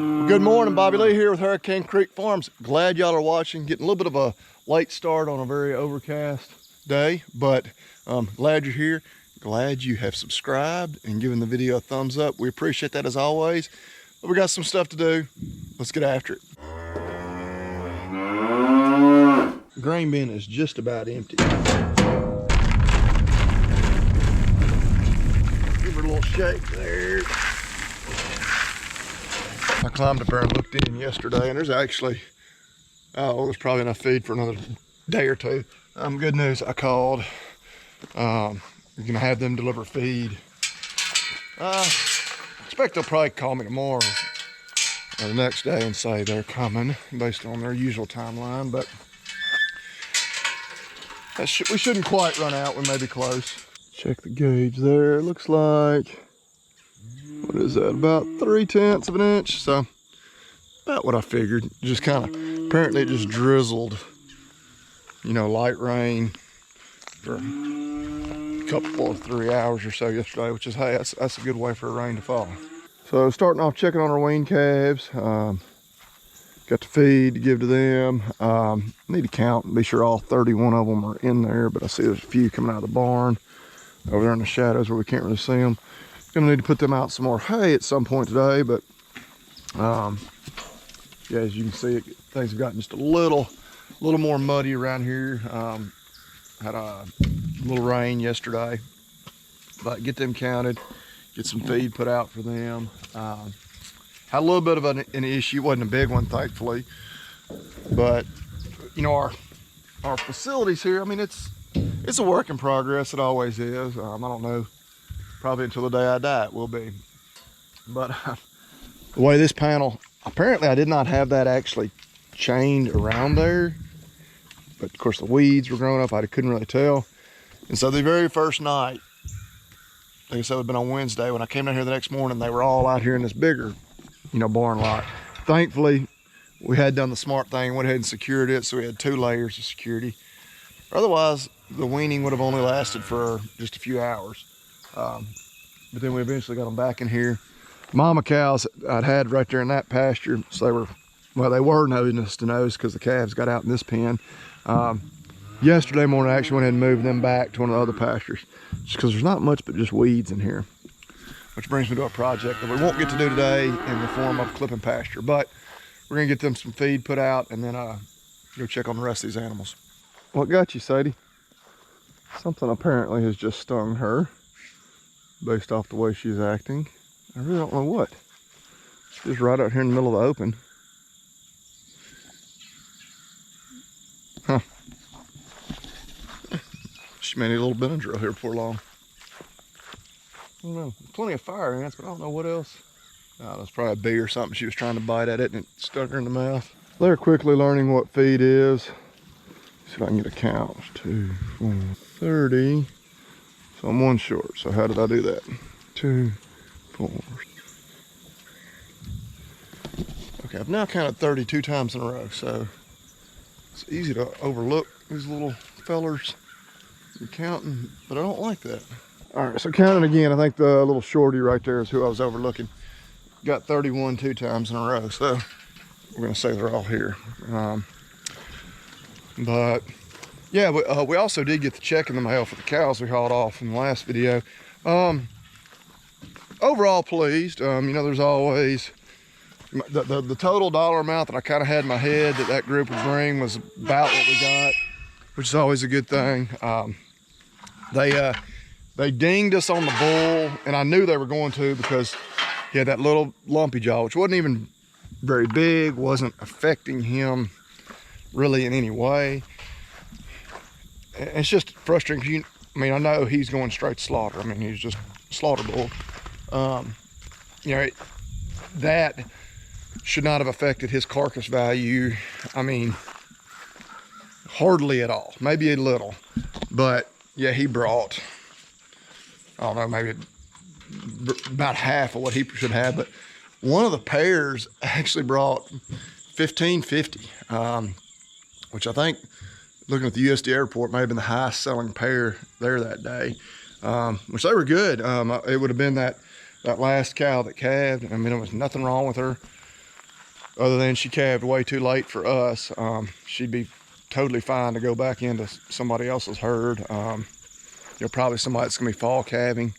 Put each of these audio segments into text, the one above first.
Good morning, Bobby Lee here with Hurricane Creek Farms. Glad y'all are watching. Getting a little bit of a late start on a very overcast day, but glad you're here. Glad you have subscribed and given the video a thumbs up. We appreciate that as always. But we got some stuff to do. Let's get after it. The grain bin is just about empty. Give her a little shake there. I climbed up there and looked in yesterday, and there's actually, there's probably enough feed for another day or two. Good news, I called. You're gonna have them deliver feed. I expect they'll probably call me tomorrow or the next day and say they're coming based on their usual timeline, but we shouldn't quite run out. We may be close. Check the gauge there. It looks like, what is that, about 3/10 of an inch? So about what I figured. Just kind of, apparently it just drizzled, you know, light rain for a couple or 3 hours or so yesterday, which is, hey, that's a good way for a rain to fall. So starting off checking on our weaned calves. Got the feed to give to them. Need to count and be sure all 31 of them are in there, but I see there's a few coming out of the barn over there in the shadows where we can't really see them. Gonna need to put them out some more hay at some point today, but yeah, as you can see, things have gotten just a little more muddy around here. Had a little rain yesterday, but get them counted, get some feed put out for them. Had a little bit of an issue. Wasn't a big one, thankfully, but you know, our facilities here, I mean, it's a work in progress. It always is. I don't know, probably until the day I die it will be. But the way this panel, apparently I did not have that actually chained around there, but of course the weeds were growing up, I couldn't really tell. And so the very first night, like I said, it had been on Wednesday, when I came down here the next morning, they were all out here in this bigger, you know, barn lot. Thankfully, we had done the smart thing, went ahead and secured it, so we had 2 layers of security. Otherwise, the weaning would have only lasted for just a few hours. But then we eventually got them back in here. Mama cows I'd had right there in that pasture, so they were nose to nose because the calves got out in this pen. Yesterday morning, I actually went ahead and moved them back to one of the other pastures, just because there's not much but just weeds in here. Which brings me to a project that we won't get to do today in the form of clipping pasture, but we're gonna get them some feed put out and then go check on the rest of these animals. What got you, Sadie? Something apparently has just stung her based off the way she's acting. I really don't know what. Just right out here in the middle of the open. Huh. She may need a little Benadryl here before long. I don't know. Plenty of fire ants, but I don't know what else. Oh, that's probably a bee or something. She was trying to bite at it and it stuck her in the mouth. They're quickly learning what feed is. See if I can get a count. 2, 4, 30. So I'm 1 short. So how did I do that? 2, 4. Okay, I've now counted 32 times in a row, so it's easy to overlook these little fellers. You're counting, but I don't like that. All right, so counting again, I think the little shorty right there is who I was overlooking. Got 31 2 times in a row, so we're gonna say they're all here. But yeah, we also did get the check in the mail for the cows we hauled off in the last video. Overall pleased. You know, there's always the total dollar amount that I kind of had in my head that group would bring was about what we got, which is always a good thing. They dinged us on the bull, and I knew they were going to because he had that little lumpy jaw, which wasn't even very big, wasn't affecting him really in any way. It's just frustrating because I mean, I know he's going straight to slaughter. I mean, he's just slaughter bull. You know, that should not have affected his carcass value. I mean, hardly at all, maybe a little, but yeah, he brought, I don't know, maybe about half of what he should have, but one of the pairs actually brought 1550, which I think, looking at the USDA report, may have been the highest selling pair there that day, which they were good. It would have been that last cow that calved. I mean, there was nothing wrong with her. other than she calved way too late for us. She'd be totally fine to go back into somebody else's herd. Probably somebody that's gonna be fall calving.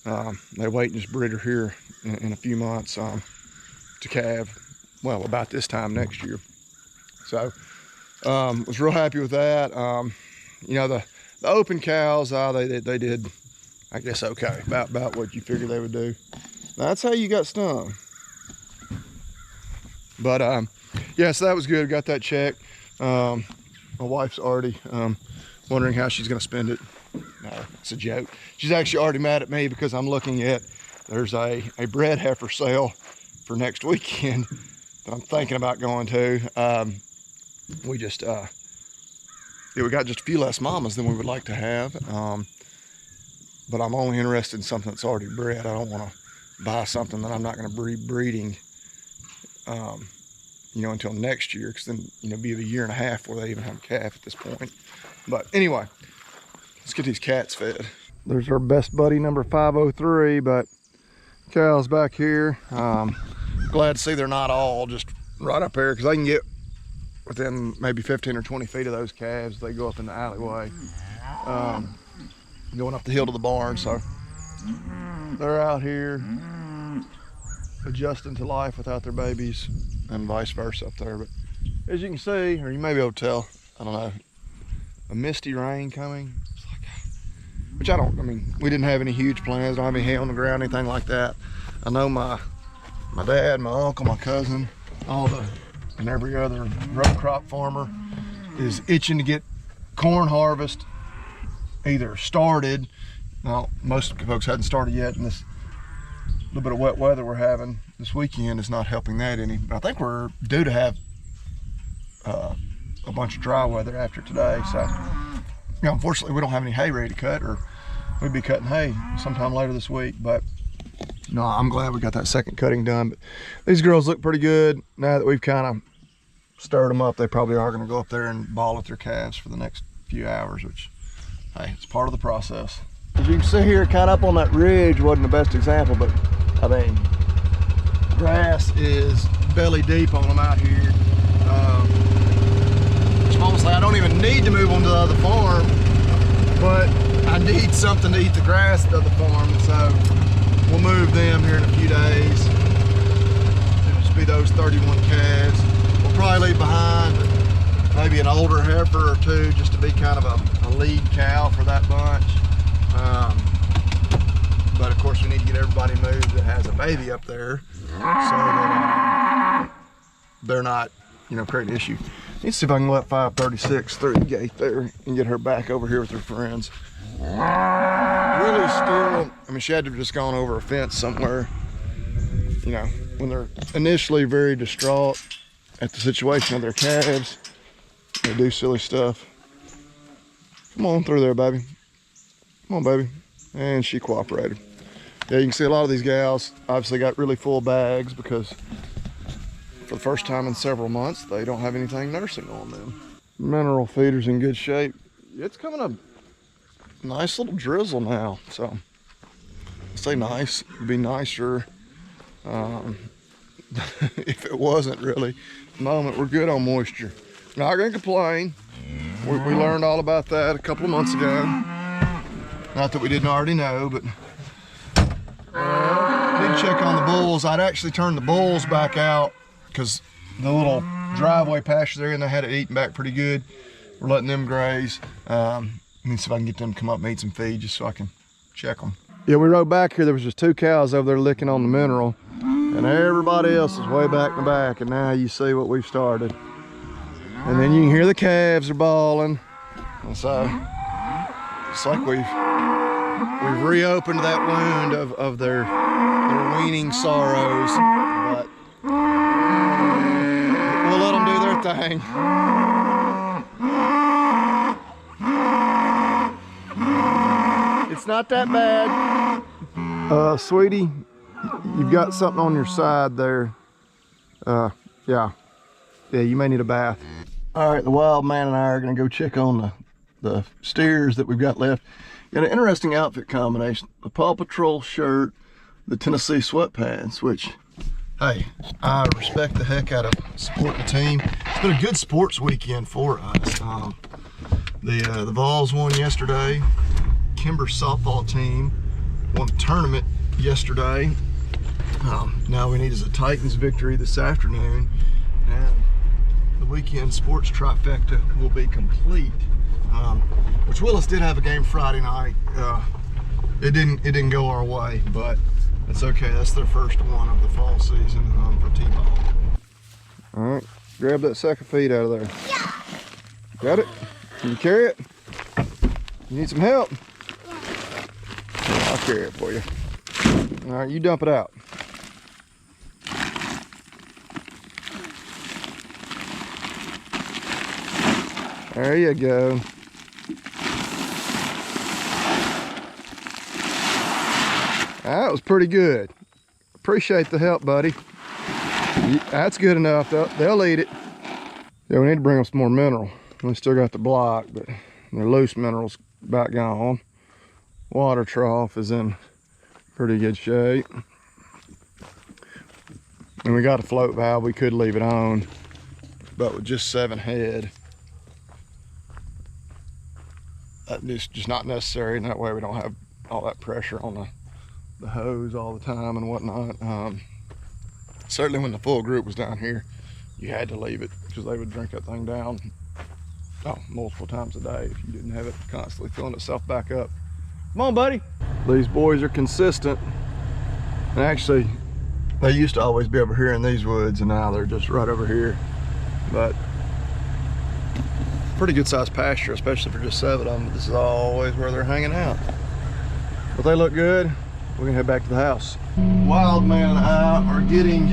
They wait and just breed her here in a few months to calve, well, about this time next year. So was real happy with that. The open cows, they did, I guess, okay, about what you figured they would do. That's how you got stung. But yeah, so that was good. Got that checked. My wife's already wondering how she's gonna spend it. No, it's a joke. She's actually already mad at me because I'm looking at, there's a bred heifer sale for next weekend that I'm thinking about going to. We just, we got just a few less mamas than we would like to have. But I'm only interested in something that's already bred. I don't want to buy something that I'm not going to be breeding, until next year, because then, be a year and a half before they even have a calf at this point. But anyway, let's get these cats fed. There's our best buddy number 503, but cows back here. Glad to see they're not all just right up there, because I can get within maybe 15 or 20 feet of those calves. They go up in the alleyway, going up the hill to the barn. So they're out here adjusting to life without their babies, and vice versa up there. But as you can see, or you may be able to tell, I don't know, a misty rain coming. It's like, we didn't have any huge plans, don't have any hay on the ground, anything like that. I know my dad, my uncle, my cousin, and every other row crop farmer is itching to get corn harvest either started. Well, most folks hadn't started yet, and this little bit of wet weather we're having this weekend is not helping that any. But I think we're due to have a bunch of dry weather after today. So, unfortunately, we don't have any hay ready to cut, or we'd be cutting hay sometime later this week. But no, I'm glad we got that second cutting done. But these girls look pretty good now that we've kind of stirred them up. They probably are going to go up there and bawl at their calves for the next few hours, which, hey, it's part of the process. As you can see here, kind of up on that ridge, wasn't the best example, but grass is belly deep on them out here. Honestly, I don't even need to move them to the other farm, but I need something to eat the grass at the other farm, so we'll move them here in a few days. It'll just be those 31 calves. We'll probably leave behind maybe an older heifer or two, just to be kind of a lead cow for that bunch. But of course, we need to get everybody moved that has a baby up there, so that they're not, creating an issue. Let's see if I can let 536 through the gate there and get her back over here with her friends. Really still, she had to have just gone over a fence somewhere. When they're initially very distraught at the situation of their calves, they do silly stuff. Come on through there, baby. Come on, baby. And she cooperated. Yeah, you can see a lot of these gals obviously got really full bags because for the first time in several months, they don't have anything nursing on them. Mineral feeder's in good shape. It's coming a nice little drizzle now, so I say nice. It'd be nicer if it wasn't really. At the moment, we're good on moisture. Not gonna complain. We learned all about that a couple of months ago. Not that we didn't already know, but did check on the bulls. I'd actually turned the bulls back out because the little driveway pasture there, and they had it eaten back pretty good. We're letting them graze. Let me see if I can get them to come up and eat some feed just so I can check them. Yeah, we rode back here. There was just 2 cows over there licking on the mineral, and everybody else is way back in the back, and now you see what we've started. And then you can hear the calves are bawling. And so it's like we've reopened that wound of their weaning sorrows, but we'll let them do their thing. It's not that bad. Sweetie, you've got something on your side there. Yeah, you may need a bath. All right, the wild man and I are gonna go check on the steers that we've got left. Got an interesting outfit combination: the Paw Patrol shirt, the Tennessee sweatpants, which, Hey, I respect the heck out of supporting the team. It's been a good sports weekend for us. The Vols won yesterday. Kimber's softball team won the tournament yesterday. Now we need is a Titans victory this afternoon, and the weekend sports trifecta will be complete. Which Willis did have a game Friday night. It didn't go our way, but it's okay. That's their first one of the fall season for T-ball. All right, grab that sack of feed out of there. Yeah. Got it? Can you carry it? You need some help? Yeah. I'll carry it for you. All right, you dump it out. There you go. That was pretty good. Appreciate the help, buddy. That's good enough. They'll eat it. Yeah, we need to bring them some more mineral. We still got the block, but the loose mineral's about gone. Water trough is in pretty good shape. And we got a float valve. We could leave it on, but with just 7 head, it's just not necessary. And that way we don't have all that pressure on the hose all the time and whatnot. Certainly when the full group was down here, you had to leave it because they would drink that thing down multiple times a day if you didn't have it constantly filling itself back up. Come on, buddy. These boys are consistent, and actually they used to always be over here in these woods, and now they're just right over here. But pretty good sized pasture, especially for just 7 of them. This is always where they're hanging out. But they look good. We're gonna head back to the house. Wild Man and I are getting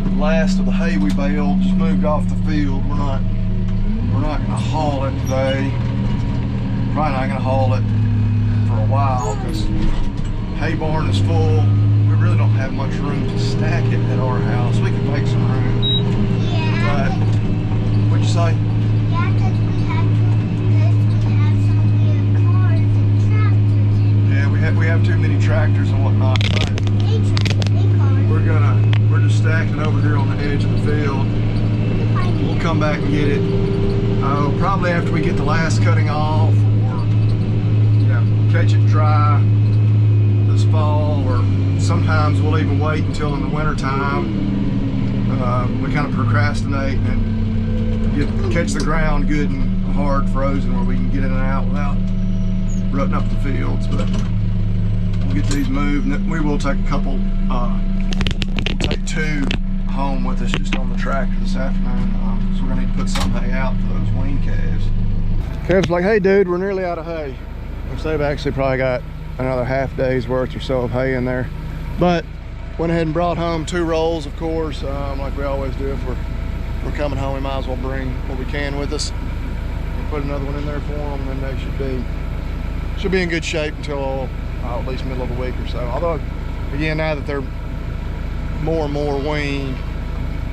the last of the hay we baled, just moved off the field. We're not gonna haul it today. Probably not gonna haul it for a while because hay barn is full. We really don't have much room to stack it at our house. We can make some room. Yeah. But what'd you say? Yeah, because we have some weird cars and tractors. Yeah, we have too many tractors and whatnot. But we're just stacking it over here on the edge of the field. We'll come back and get it. Probably after we get the last cutting off, or catch it dry this fall, or sometimes we'll even wait until in the winter time. We kind of procrastinate and catch the ground good and hard frozen where we can get in and out without rutting up the fields. But we'll get these moved, and we will take a couple. We'll take 2 home with us just on the tractor this afternoon. So we're gonna need to put some hay out for those weaned calves. Calves like, hey dude, we're nearly out of hay. Which they've actually probably got another half day's worth or so of hay in there. But went ahead and brought home 2 rolls, of course, like we always do. If we're coming home, we might as well bring what we can with us. We'll put another one in there for them, and they should be in good shape until at least middle of the week or so. Although, again, now that they're more and more weaned,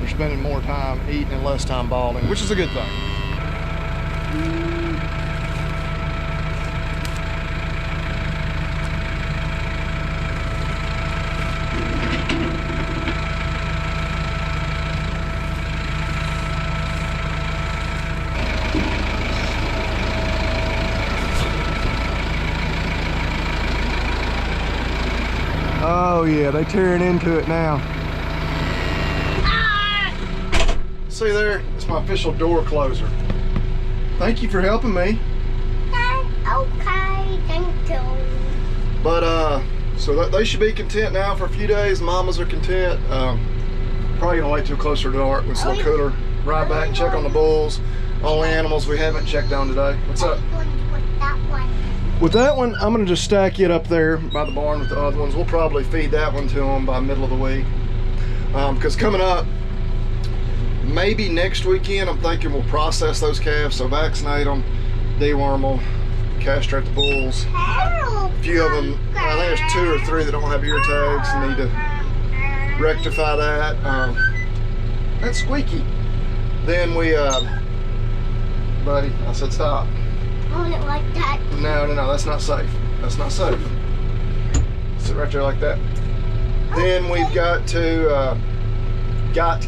they're spending more time eating and less time balling, which is a good thing. Oh yeah, they're tearing into it now. See there, it's my official door closer. Thank you for helping me. Okay, thank you. But so they should be content now for a few days. Mamas are content. Probably gonna wait till closer to dark when it's a little cooler. Ride back and check on the bulls. All the animals we haven't checked on today. What's up? With that one, I'm gonna just stack it up there by the barn with the other ones. We'll probably feed that one to them by middle of the week. Because coming up, maybe next weekend, I'm thinking we'll process those calves, so vaccinate them, deworm them, castrate the bulls. A few of them, I think there's 2 or 3 that don't have ear tags and need to rectify that. That's squeaky. Then we, buddy, I said stop. Hold it like that. No, that's not safe. That's not safe. Sit right there like that. Then we've got to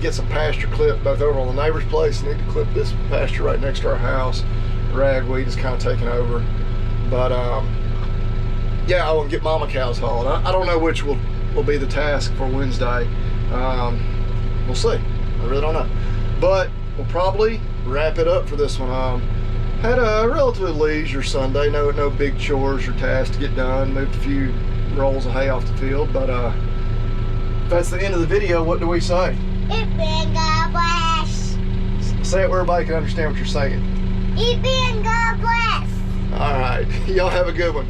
get some pasture clipped both over on the neighbor's place. Need to clip this pasture right next to our house. Ragweed is kind of taking over. But yeah, I want to get mama cows hauled. I don't know which will be the task for Wednesday. We'll see. I really don't know. But we'll probably wrap it up for this one. Had a relatively leisure Sunday. No big chores or tasks to get done. Moved a few rolls of hay off the field. But if that's the end of the video, what do we say? It's been God bless. Say it where everybody can understand what you're saying. It's been God bless. All right. Y'all have a good one.